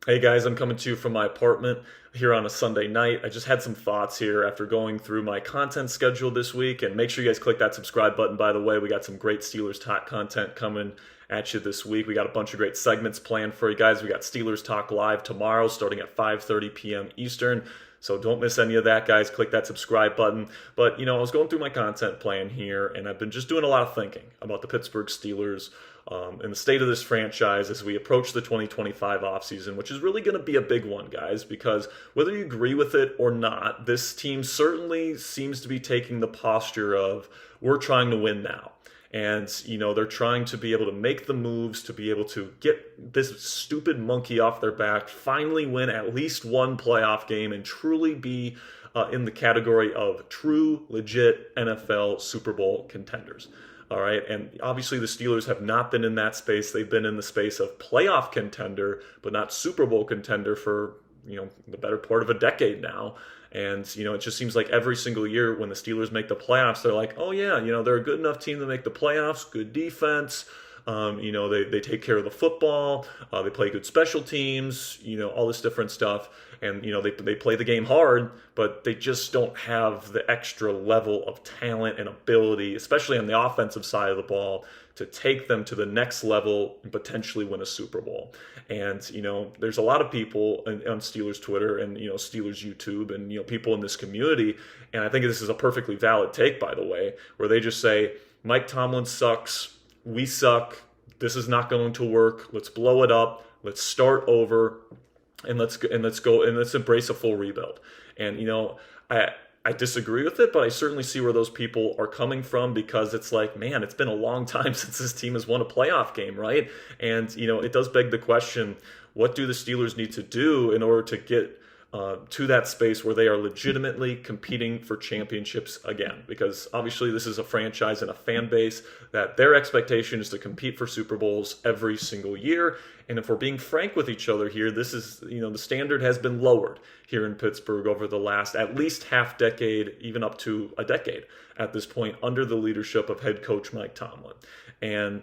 Hey guys, I'm coming to you from my apartment here on a Sunday night. I just had some thoughts here after going through my content schedule this week, and make sure you guys click that subscribe button. By the way, we got some great Steelers Talk content coming at you this week. We got a bunch of great segments planned for you guys. We got Steelers Talk live tomorrow starting at 5:30 p.m. Eastern. So don't miss any of that, guys. Click that subscribe button. But, I was going through my content plan here, and I've been just doing a lot of thinking about the Pittsburgh Steelers and the state of this franchise as we approach the 2025 offseason, which is really going to be a big one, guys, because whether you agree with it or not, this team certainly seems to be taking the posture of we're trying to win now. And, they're trying to be able to make the moves to be able to get this stupid monkey off their back, finally win at least one playoff game, and truly be in the category of true, legit NFL Super Bowl contenders. All right. And obviously, the Steelers have not been in that space. They've been in the space of playoff contender, but not Super Bowl contender for, the better part of a decade now. And, it just seems like every single year when the Steelers make the playoffs, they're like, oh, yeah, they're a good enough team to make the playoffs, good defense. They take care of the football. They play good special teams, all this different stuff. And, they play the game hard, but they just don't have the extra level of talent and ability, especially on the offensive side of the ball, to take them to the next level and potentially win a Super Bowl. And, there's a lot of people on Steelers Twitter and, Steelers YouTube and, people in this community. And I think this is a perfectly valid take, by the way, where they just say, Mike Tomlin sucks. We suck. This is not going to work. Let's blow it up. Let's start over, and let's embrace a full rebuild. And I disagree with it, but I certainly see where those people are coming from, because it's like, man, it's been a long time since this team has won a playoff game, right? And it does beg the question: what do the Steelers need to do in order to get to that space where they are legitimately competing for championships again? Because obviously this is a franchise and a fan base that their expectation is to compete for Super Bowls every single year. And if we're being frank with each other here, this is, the standard has been lowered here in Pittsburgh over the last at least half decade, even up to a decade at this point, under the leadership of head coach Mike Tomlin. And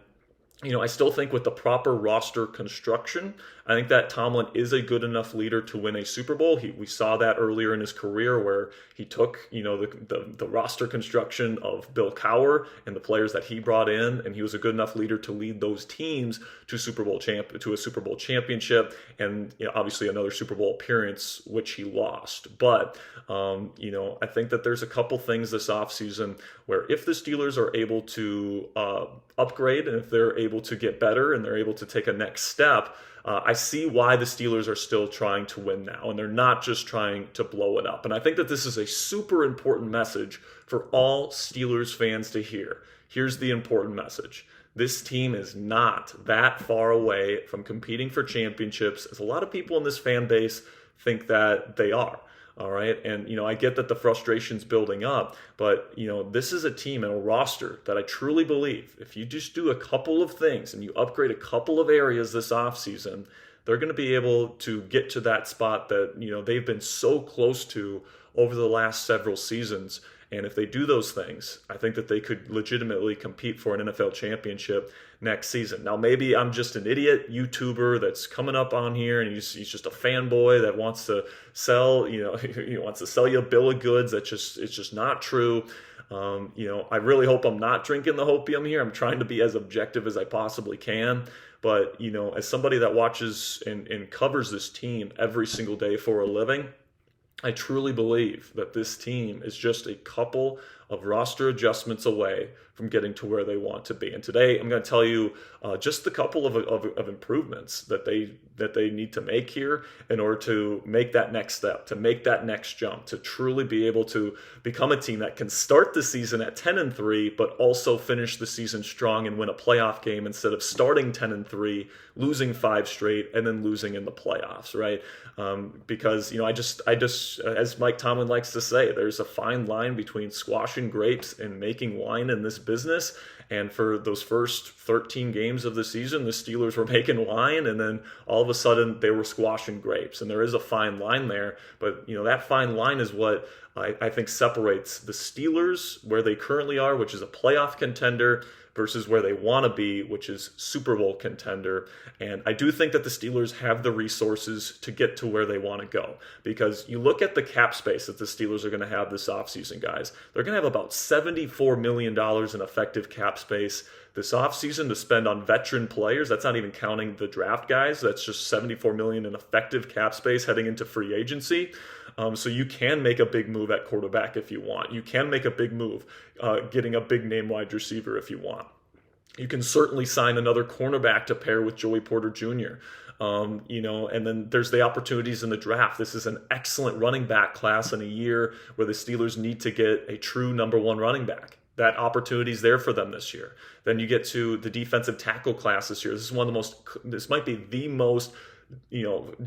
I still think with the proper roster construction, I think that Tomlin is a good enough leader to win a Super Bowl. We saw that earlier in his career where he took, the roster construction of Bill Cowher and the players that he brought in, and he was a good enough leader to lead those teams to a Super Bowl championship, and obviously another Super Bowl appearance, which he lost. But I think that there's a couple things this offseason where if the Steelers are able to upgrade, and if they're able to get better and they're able to take a next step, I see why the Steelers are still trying to win now, and they're not just trying to blow it up. And I think that this is a super important message for all Steelers fans to hear. Here's the important message. This team is not that far away from competing for championships, as a lot of people in this fan base think that they are. All right. And, I get that the frustration's building up, but, this is a team and a roster that I truly believe if you just do a couple of things and you upgrade a couple of areas this offseason, they're going to be able to get to that spot that, they've been so close to over the last several seasons. And if they do those things, I think that they could legitimately compete for an NFL championship next season. Now, maybe I'm just an idiot YouTuber that's coming up on here, and he's just a fanboy that wants to sell, he wants to sell you a bill of goods. It's just not true. I really hope I'm not drinking the hopium here. I'm trying to be as objective as I possibly can. But, as somebody that watches and covers this team every single day for a living, I truly believe that this team is just a couple of roster adjustments away from getting to where they want to be. And today I'm going to tell you just a couple of improvements that they need to make here in order to make that next step, to make that next jump, to truly be able to become a team that can start the season at 10-3, but also finish the season strong and win a playoff game instead of starting 10-3, losing 5 straight, and then losing in the playoffs, right? Because I just as Mike Tomlin likes to say, there's a fine line between squashing grapes and making wine in this business. And for those first 13 games of the season, the Steelers were making wine, and then all of a sudden they were squashing grapes. And there is a fine line there, but that fine line is what I think separates the Steelers, where they currently are, which is a playoff contender, versus where they want to be, which is Super Bowl contender. And I do think that the Steelers have the resources to get to where they want to go, because you look at the cap space that the Steelers are going to have this offseason, guys. They're going to have about $74 million in effective cap space this offseason to spend on veteran players. That's not even counting the draft guys. That's just $74 million in effective cap space heading into free agency. So you can make a big move at quarterback if you want. You can make a big move getting a big name wide receiver if you want. You can certainly sign another cornerback to pair with Joey Porter Jr. And then there's the opportunities in the draft. This is an excellent running back class in a year where the Steelers need to get a true number one running back. That opportunity is there for them this year. Then you get to the defensive tackle class this year. This might be the most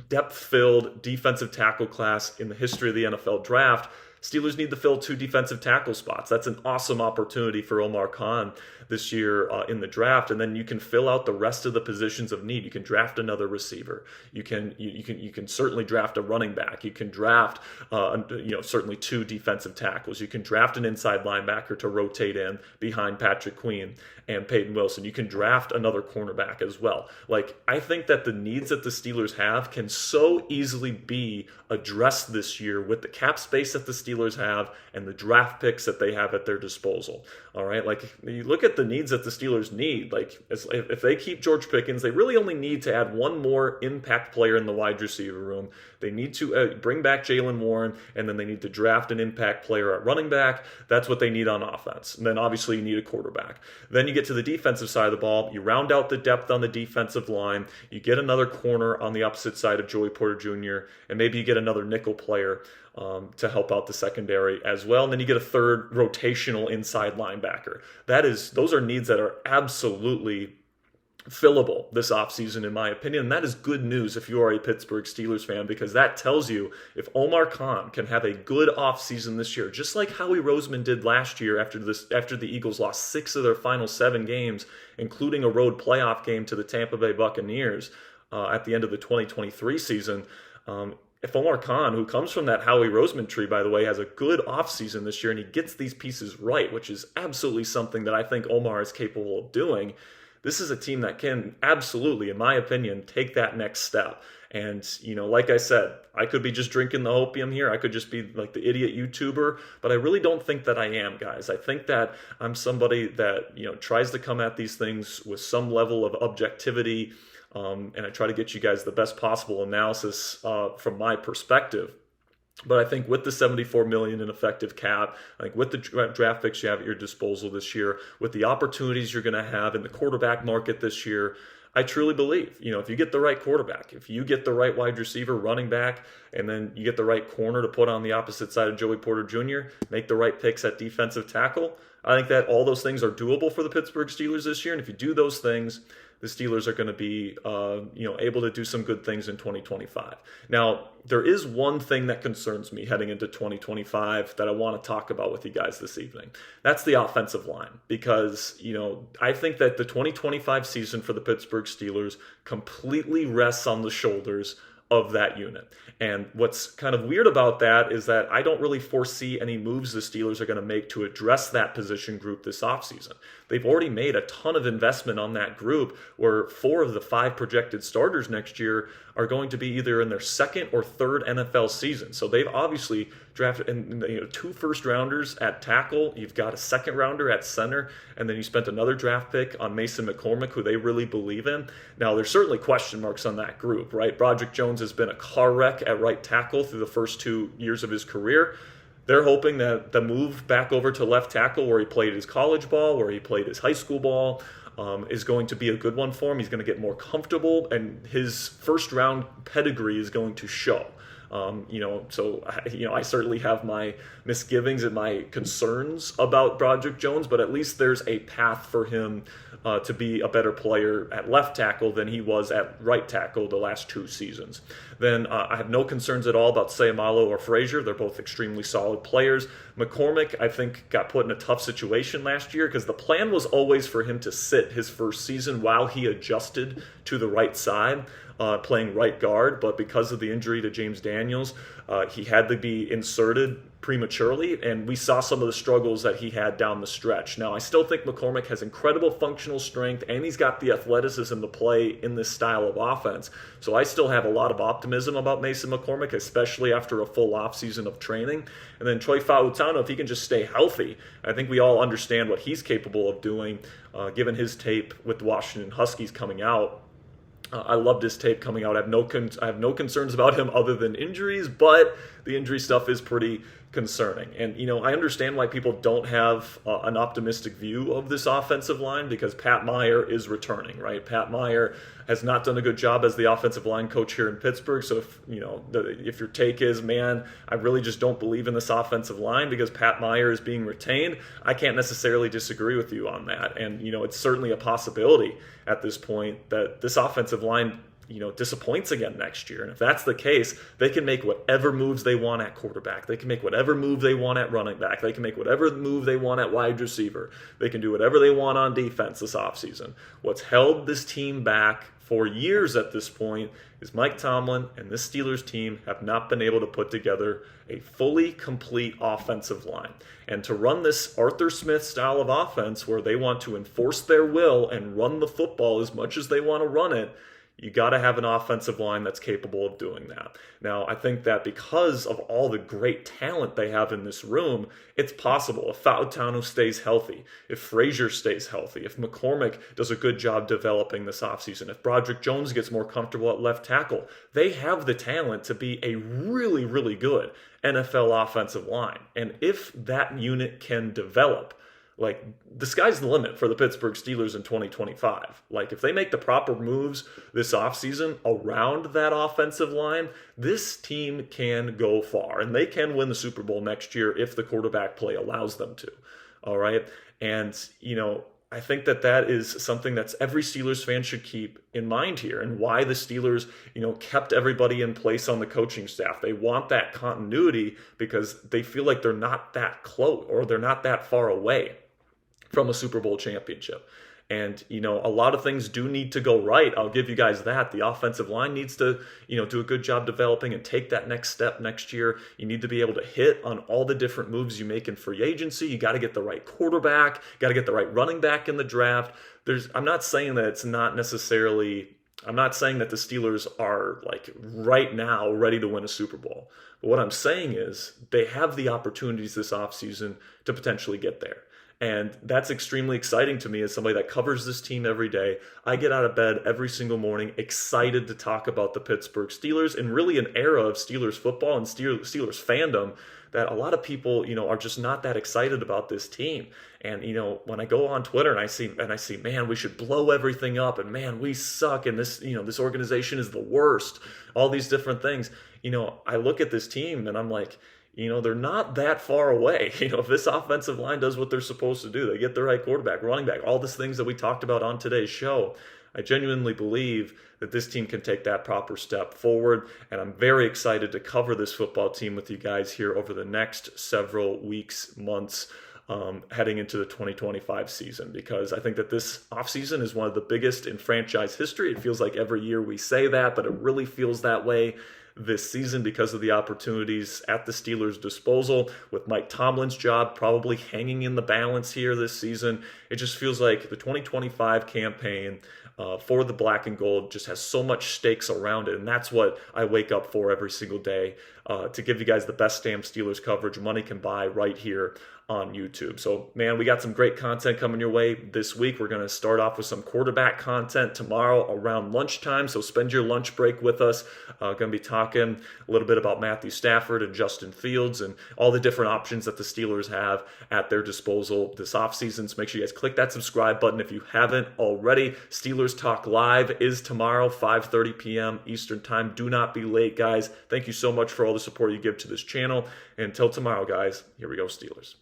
depth-filled defensive tackle class in the history of the NFL draft. Steelers need to fill 2 defensive tackle spots. That's an awesome opportunity for Omar Khan this year in the draft, and then you can fill out the rest of the positions of need. You can draft another receiver. You can certainly draft a running back. You can draft certainly 2 defensive tackles. You can draft an inside linebacker to rotate in behind Patrick Queen and Peyton Wilson. You can draft another cornerback as well. I think that the needs that the Steelers have can so easily be addressed this year with the cap space that the Steelers have and the draft picks that they have at their disposal. All right, you look at the needs that the Steelers need. If they keep George Pickens, they really only need to add one more impact player in the wide receiver room. They need to bring back Jaylen Warren, and then they need to draft an impact player at running back. That's what they need on offense. And then obviously you need a quarterback. Then you get to the defensive side of the ball. You round out the depth on the defensive line. You get another corner on the opposite side of Joey Porter Jr., and maybe you get another nickel player to help out the secondary as well. And then you get a third rotational inside linebacker. Those are needs that are absolutely fillable this offseason, in my opinion. And that is good news if you are a Pittsburgh Steelers fan, because that tells you if Omar Khan can have a good offseason this year, just like Howie Roseman did last year after the Eagles lost 6 of their final 7 games, including a road playoff game to the Tampa Bay Buccaneers at the end of the 2023 season. If Omar Khan, who comes from that Howie Roseman tree, by the way, has a good offseason this year and he gets these pieces right, which is absolutely something that I think Omar is capable of doing, this is a team that can absolutely, in my opinion, take that next step. And, like I said, I could be just drinking the opium here. I could just be like the idiot YouTuber, but I really don't think that I am, guys. I think that I'm somebody that, tries to come at these things with some level of objectivity, and I try to get you guys the best possible analysis from my perspective. But I think with the $74 million in effective cap, I think with the draft picks you have at your disposal this year, with the opportunities you're going to have in the quarterback market this year, I truly believe, if you get the right quarterback, if you get the right wide receiver, running back, and then you get the right corner to put on the opposite side of Joey Porter Jr., make the right picks at defensive tackle, I think that all those things are doable for the Pittsburgh Steelers this year. And if you do those things, the Steelers are going to be, able to do some good things in 2025. Now, there is one thing that concerns me heading into 2025 that I want to talk about with you guys this evening. That's the offensive line, because, I think that the 2025 season for the Pittsburgh Steelers completely rests on the shoulders of that unit. And what's kind of weird about that is that I don't really foresee any moves the Steelers are going to make to address that position group this offseason. They've already made a ton of investment on that group, where 4 of the 5 projected starters next year are going to be either in their 2nd or 3rd NFL season. So they've obviously drafted 2 first-rounders at tackle. You've got a 2nd-rounder at center, and then you spent another draft pick on Mason McCormick, who they really believe in. Now, there's certainly question marks on that group, right? Broderick Jones has been a car wreck at right tackle through the first 2 years of his career. They're hoping that the move back over to left tackle, where he played his college ball, where he played his high school ball, is going to be a good one for him. He's going to get more comfortable, and his first-round pedigree is going to show. I certainly have my misgivings and my concerns about Broderick Jones, but at least there's a path for him to be a better player at left tackle than he was at right tackle the last 2 seasons. Then I have no concerns at all about Sayamalo or Frazier. They're both extremely solid players. McCormick, I think, got put in a tough situation last year because the plan was always for him to sit his first season while he adjusted to the right side. playing right guard, but because of the injury to James Daniels, he had to be inserted prematurely, and we saw some of the struggles that he had down the stretch. Now, I still think McCormick has incredible functional strength, and he's got the athleticism to play in this style of offense. So I still have a lot of optimism about Mason McCormick, especially after a full offseason of training. And then Troy Fautanu, if he can just stay healthy, I think we all understand what he's capable of doing, given his tape with the Washington Huskies coming out. I loved his tape coming out. I have no concerns about him other than injuries, but the injury stuff is pretty concerning. And, I understand why people don't have an optimistic view of this offensive line, because Pat Meyer is returning, right? Pat Meyer has not done a good job as the offensive line coach here in Pittsburgh. So if your take is, man, I really just don't believe in this offensive line because Pat Meyer is being retained, I can't necessarily disagree with you on that. And, it's certainly a possibility at this point that this offensive line disappoints again next year. And if that's the case, they can make whatever moves they want at quarterback. They can make whatever move they want at running back. They can make whatever move they want at wide receiver. They can do whatever they want on defense this offseason. What's held this team back for years at this point is Mike Tomlin and this Steelers team have not been able to put together a fully complete offensive line. And to run this Arthur Smith style of offense where they want to enforce their will and run the football as much as they want to run it, you got to have an offensive line that's capable of doing that. Now, I think that because of all the great talent they have in this room, it's possible. If Fautanu stays healthy, if Frazier stays healthy, if McCormick does a good job developing this offseason, if Broderick Jones gets more comfortable at left tackle, they have the talent to be a really, really good NFL offensive line. And if that unit can develop, the sky's the limit for the Pittsburgh Steelers in 2025. If they make the proper moves this offseason around that offensive line, this team can go far. And they can win the Super Bowl next year if the quarterback play allows them to. All right? And, I think that is something that every Steelers fan should keep in mind here, and why the Steelers, kept everybody in place on the coaching staff. They want that continuity because they feel like they're not that close, or they're not that far away from a Super Bowl championship. And, a lot of things do need to go right. I'll give you guys that. The offensive line needs to, do a good job developing and take that next step next year. You need to be able to hit on all the different moves you make in free agency. You got to get the right quarterback, got to get the right running back in the draft. I'm not saying that the Steelers are right now ready to win a Super Bowl. But what I'm saying is they have the opportunities this offseason to potentially get there. And that's extremely exciting to me as somebody that covers this team every day. I get out of bed every single morning excited to talk about the Pittsburgh Steelers, and really an era of Steelers football and Steelers fandom that a lot of people, are just not that excited about this team. And, when I go on Twitter and I see, man, we should blow everything up, and man, we suck, and this, this organization is the worst, all these different things. I look at this team and I'm like, they're not that far away. If this offensive line does what they're supposed to do, they get the right quarterback, running back, all these things that we talked about on today's show, I genuinely believe that this team can take that proper step forward. And I'm very excited to cover this football team with you guys here over the next several weeks, months, heading into the 2025 season, because I think that this offseason is one of the biggest in franchise history. It feels like every year we say that, but it really feels that way this season because of the opportunities at the Steelers' disposal, with Mike Tomlin's job probably hanging in the balance here this season. It just feels like the 2025 campaign for the black and gold just has so much stakes around it, and that's what I wake up for every single day, to give you guys the best damn Steelers coverage money can buy right here on YouTube. So, man, we got some great content coming your way this week. We're going to start off with some quarterback content tomorrow around lunchtime, so spend your lunch break with us. Going to be talking a little bit about Matthew Stafford and Justin Fields and all the different options that the Steelers have at their disposal this offseason. So make sure you guys click that subscribe button if you haven't already. Steelers Talk Live is tomorrow, 5:30 p.m. Eastern Time. Do not be late, guys. Thank you so much for all the support you give to this channel. And until tomorrow, guys, here we go, Steelers.